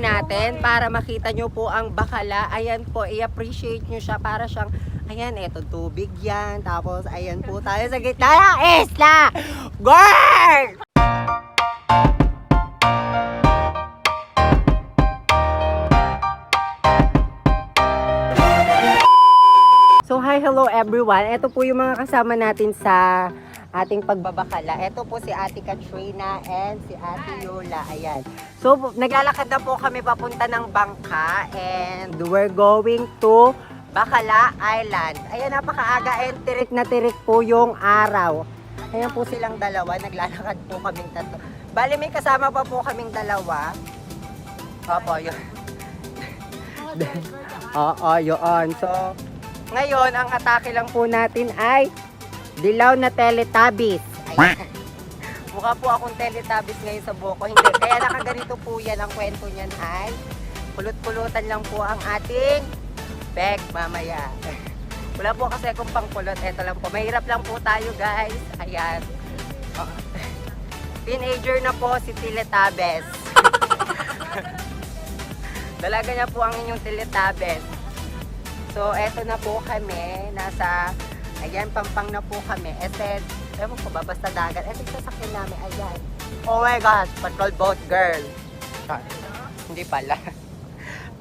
natin para makita nyo po ang bakala. Ayan po, i-appreciate nyo siya para siyang, ayan, eto tubig yan. Tapos, ayan po tayo sa gitna ng isla. Girl! So, hi, hello everyone. Ito po yung mga kasama natin sa ating pagbabakala. Ito po si Ate Katrina and si Ate Yola. Ayan. So, naglalakad na po kami papunta ng bangka and we're going to Bacala Island. Ayan, napakaaga and tirik na tirik po yung araw. Ayan po silang dalawa. Naglalakad po kaming tatlo. Bali, may kasama pa po kaming dalawa. Opo, yun. Oo, yun. So, ngayon, ang atake lang po natin ay dilaw na Teletubbies. Ayan. Mukha po akong Teletubbies ngayon sa buko. Hindi, kaya nakaganito po yan. Ang kwento niyan ay pulot-pulutan lang po ang ating bag mamaya. Wala po kasi akong pangpulot. Ito lang po. Mahirap lang po tayo, guys. Ayan. Oh. Teenager na po si Teletubbies. Dalaga niya po ang inyong Teletubbies. So, eto na po kami. Nasa, ayan, Pampang na po kami. Ete, ewan ko ba, basta dagat. Ete, sasakyan namin, ayan. Oh my gosh, patrol boat girl. Hindi pala.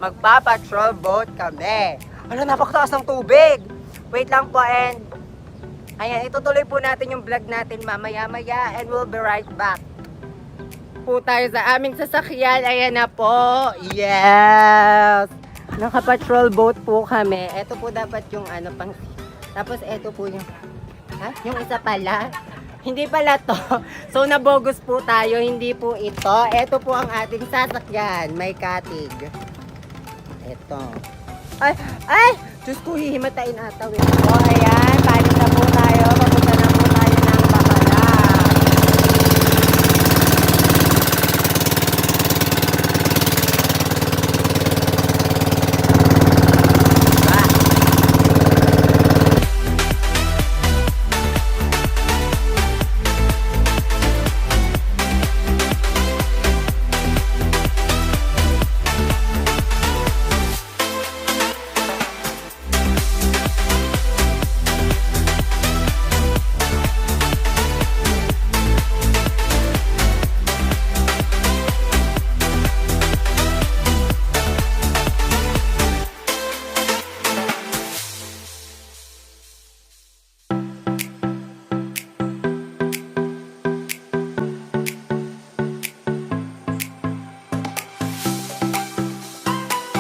Magpa-patrol boat kami. Ano, napakataas ng tubig. Wait lang po, and ayan, itutuloy po natin yung vlog natin mamaya-maya and we'll be right back. Po tayo sa aming sasakyan. Ayan na po. Yes! Naka-patrol boat po kami. Ito po dapat yung ano pang... Tapos ito po yung... Ha? Yung isa pala. Hindi pala to. So nabogus po tayo. Hindi po ito. Ito po ang ating sasakyan. May katig. Ito. Ay! Ay! Diyos ko, hihimatain ata. So ayan. Palis na po tayo. Papunta na po tayo ng Bacala.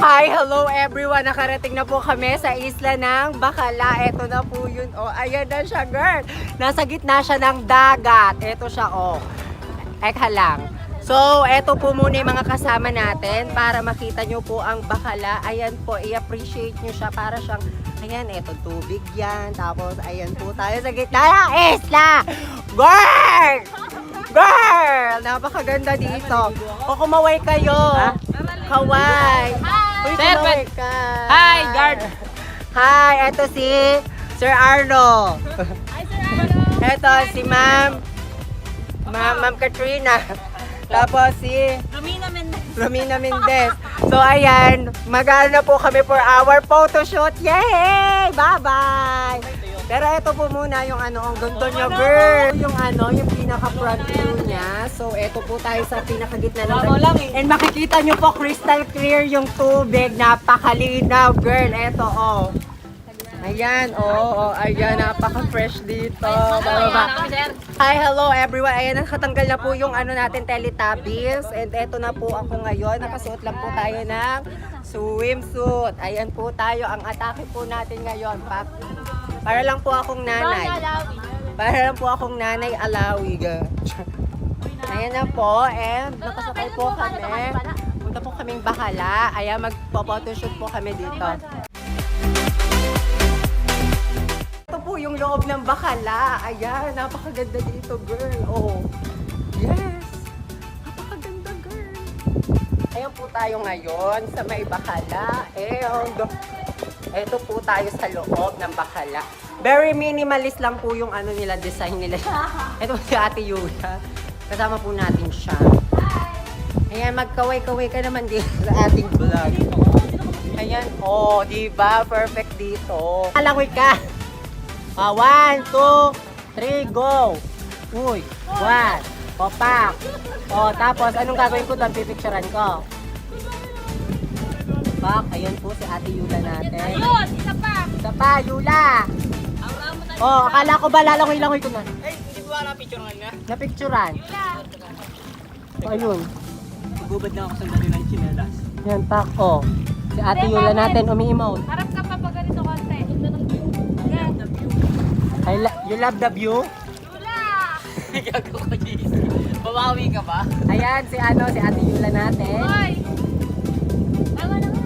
Hi, hello everyone! Nakarating na po kami sa isla ng Bacala. Ito na po yun. Oh, ayan na siya, girl. Nasa gitna siya ng dagat. Ito siya, oh. Eka lang. So, ito po muna yung mga kasama natin para makita nyo po ang Bacala. Ayan po, i-appreciate nyo siya para siyang, ayan, ito tubig yan. Tapos, ayan po tayo sa gitna ng isla. Girl! Girl! Napakaganda dito. O, kumaway kayo. Kaway. Uy, kumaway ka. Hi, guard. Hi, eto si Sir Arno. Hi, Sir Arno. Eto si Ma'am Katrina. Tapos si Romina Mendez. So ayan, mag-ano na po kami for our photoshoot. Yay! Bye-bye! Pero ito po muna yung ano, ang ganda niya, girl. Yung ano, yung pinaka-front view niya. So ito po tayo sa pinakagitna ng and makikita nyo po crystal clear yung tubig. Napakalinaw, girl. Ito, oh. Ayan, oh, ayan, napaka-fresh dito. Baba. Hi, hello everyone. Ayan, nakatanggal na po yung ano natin, Teletubbies. And eto na po ako ngayon. Nakasuot lang po tayo ng swimsuit. Ayan po tayo. Ang atake po natin ngayon. Para lang po akong nanay. Para lang po akong nanay Alawi. Ayan na po. And nakasakay po kami. Punta po kaming Bacala. Ayan, magpo-photoshoot po kami dito. Ito po yung loob ng Bacala. Ayan, napakaganda dito, girl. Oh, yes. Napakaganda, girl. Ayan po tayo ngayon sa may Bacala. Ito po tayo sa loob ng Bacala. Very minimalist lang po yung ano nila, design nila. Ito si Ate Yola. Kasama po natin siya. Ayan, magkaway-kaway ka naman dito sa ating vlog. Ayan, oh, di ba? Perfect dito. Alangoy ka. 1, 2, 3, go. Uy, 1. Pak. O, tapos, anong gagawin ko doon? Pipicturean ko. Pak, ayun po si Ate Yula natin. Ayun, isa pa. Isa pa, Yula. Oh, akala ko ba lalangoy-langoy ko na? Ay, hindi ko na picture nga. Napicturean. Ayun. Gubad na ako sa dali ng chinelas. Yan, Pak. Oh. Si Ate Yula natin umi-emote. Harap ka pa pag ganito konti. You love the view? Wala. Gago ko, JC. Babawi ka ba? Ayan, si Ate Yula natin. Hoy. Tama na nga.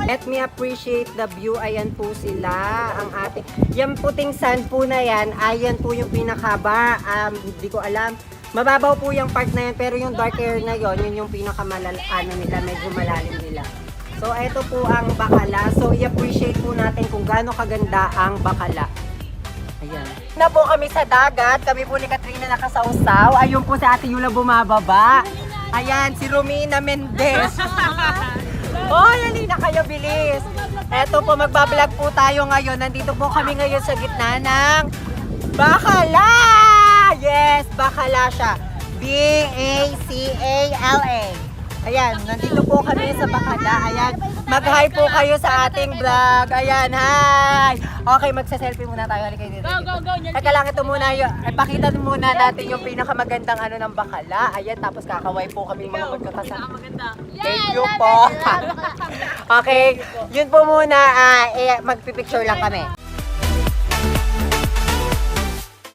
Let me appreciate the view. Ayan po sila. Ang ating, yung puting sand po na yan, ayan po yung pinakaba. Hindi ko alam. Mababaw po yung part na yan, pero yung dark air na yon, yun yung pinakamalal, nila, medyo malalim nila. So, ito po ang bakala. So, i-appreciate po natin kung gaano kaganda ang bakala. Ayan. Na po kami sa dagat. Kami po ni Katrina nakasawsaw. Ayun po si Ate Yula bumababa. Ayan, si Romina Mendez. Oh, halina kayo, bilis. Eto po, magbablog po tayo ngayon. Nandito po kami ngayon sa gitna ng bakala. Yes, bakala siya. B-A-C-A-L-A. Ayan, nandito po kami sa bakala. Ayan, mag-hi po kayo sa ating vlog. Ayan, hi. Okay, magsa-selfie muna tayo. Halika dito. Go. Teka lang, ito muna yung, pakita muna natin yung pinakamagandang ng bakala. Ayan, tapos kakaway po kami mga magkakasama. Thank you po. Okay, yun po muna, magpipicture lang kami.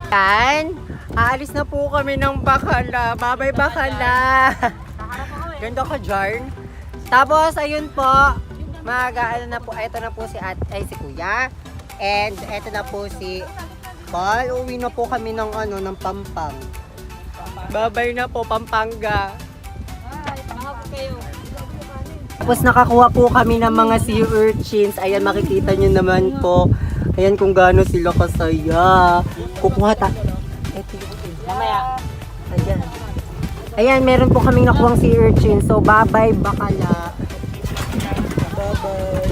Yan, aalis na po kami ng bakala. Bye-bye bakala. Ganda ka, Jarn. Tapos, ayun po, na po, eto na po si si Kuya. And eto na po si Paul. Uwi na po kami ng ng Pampang. Bye-bye na po, Pampanga. Tapos nakakuha po kami ng mga sea urchins. Ayan, makikita nyo naman po. Ayan kung gaano sila kasaya. Kukuha Ito yung mamaya. Ayan. Ayan, meron po kaming nakuhang sea urchins. So, bye-bye, bakala. Bye-bye.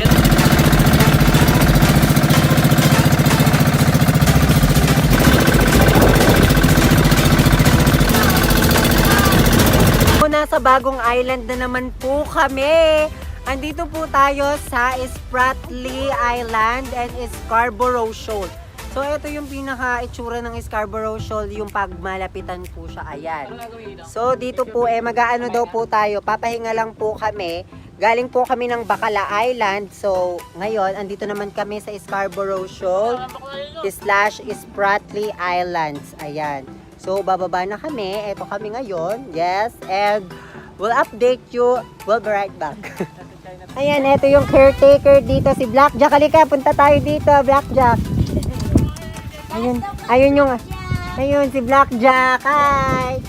Nasa bagong island na naman po kami. Andito po tayo sa Spratly Island and Scarborough Shoal. So, ito yung pinaka-itsura ng Scarborough Shoal, yung pagmalapitan po siya. Ayan. So, dito po, mag-aano daw po tayo. Papahinga lang po kami. Galing po kami ng Bacala Island. So, ngayon, andito naman kami sa Scarborough Shoal / Spratly Islands. Ayan. So, bababa na kami. Ito kami ngayon. Yes. And we'll update you. We'll be right back. Ayan, ito yung caretaker dito. Si Blackjack. Halika, punta tayo dito. Blackjack. Ayun si Blackjack. Hi.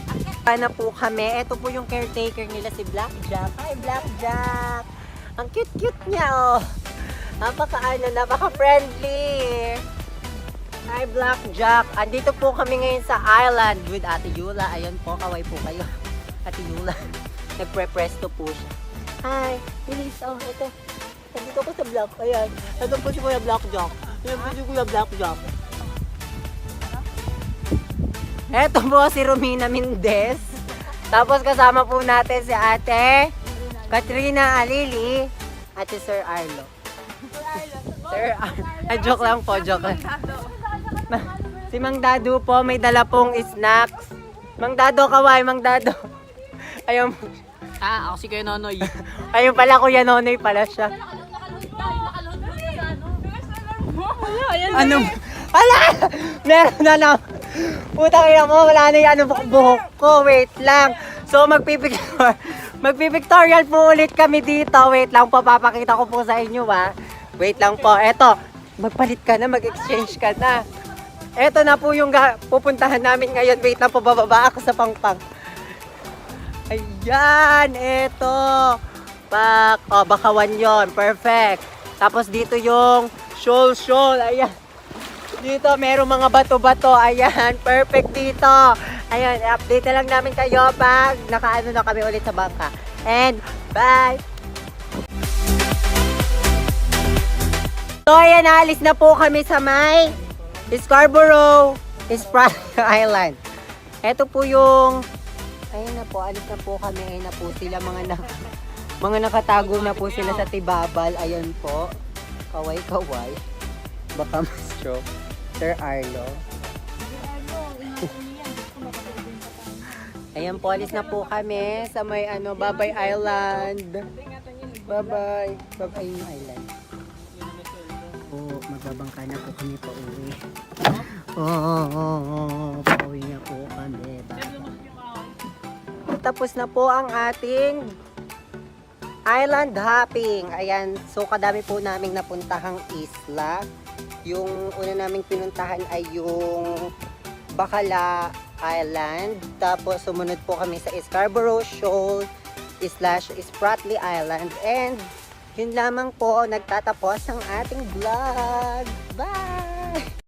Na po kami. Ito po yung caretaker nila, si Blackjack. Hi, Blackjack. Ang cute-cute niya, oh. Napaka-friendly. Hi, Blackjack. Andito po kami ngayon sa island with Ate Yula. Ayan po, kaway po kayo. Ate Yula. Nagpre-presto po siya. Hi, bilis. Oh, ito. Nandito ko sa vlog. Ayan. Ito po si Kuya Blackjack. Ayan po si Kuya Blackjack. Ito po si Romina Mendez. Tapos kasama po natin si Ate Katrina Alili at si Sir Arlo. Sir Arlo. Joke lang po, joke lang. Si Mang Dado po, may dala pong snacks. Mang Dado, kaway, Mang Dado. Ayun. Ako si Kuya Nonoy. Ayun pala, Kuya Nonoy pala siya. Ano? Ala! Meron na lang. Putang ina mo, wala na yung buhok ko. Wait lang. So, magpipictorial po ulit kami dito. Wait lang po, papakita ko po sa inyo, ha. Wait lang po. Eto, magpalit ka na, mag-exchange ka na. Eto na po yung pupuntahan namin ngayon. Wait lang po, bababa ako sa Pangpang. Ayan, eto. Bakawan yon, perfect. Tapos dito yung shoal. Ayan. Dito merong mga bato-bato. Ayan, perfect dito. Ayun, update na lang namin kayo pag nakaano na kami ulit sa bangka. And bye! So ayan, alis na po kami sa may Scarborough Spratly Island. Ito po yung, ayun na po, alis na po kami. Ayun na po sila, mga nakatago na po sila sa Tibabal. Ayun po, kaway-kaway. Baka mas-stroke. Sir Arlo. Ayan po, alis na po kami sa may Babay Island. Bye-bye. Bye-bye yung island. Magbabangka na po kami pa uwi. Pauwi na po kami. Tapos na po ang ating island hopping. Ayan, so kadami po naming napuntahang isla. Yung una naming pinuntahan ay yung Bacala Island. Tapos sumunod po kami sa Scarborough Shoal / Spratly Island. And yun lamang po, nagtatapos ang ating vlog. Bye!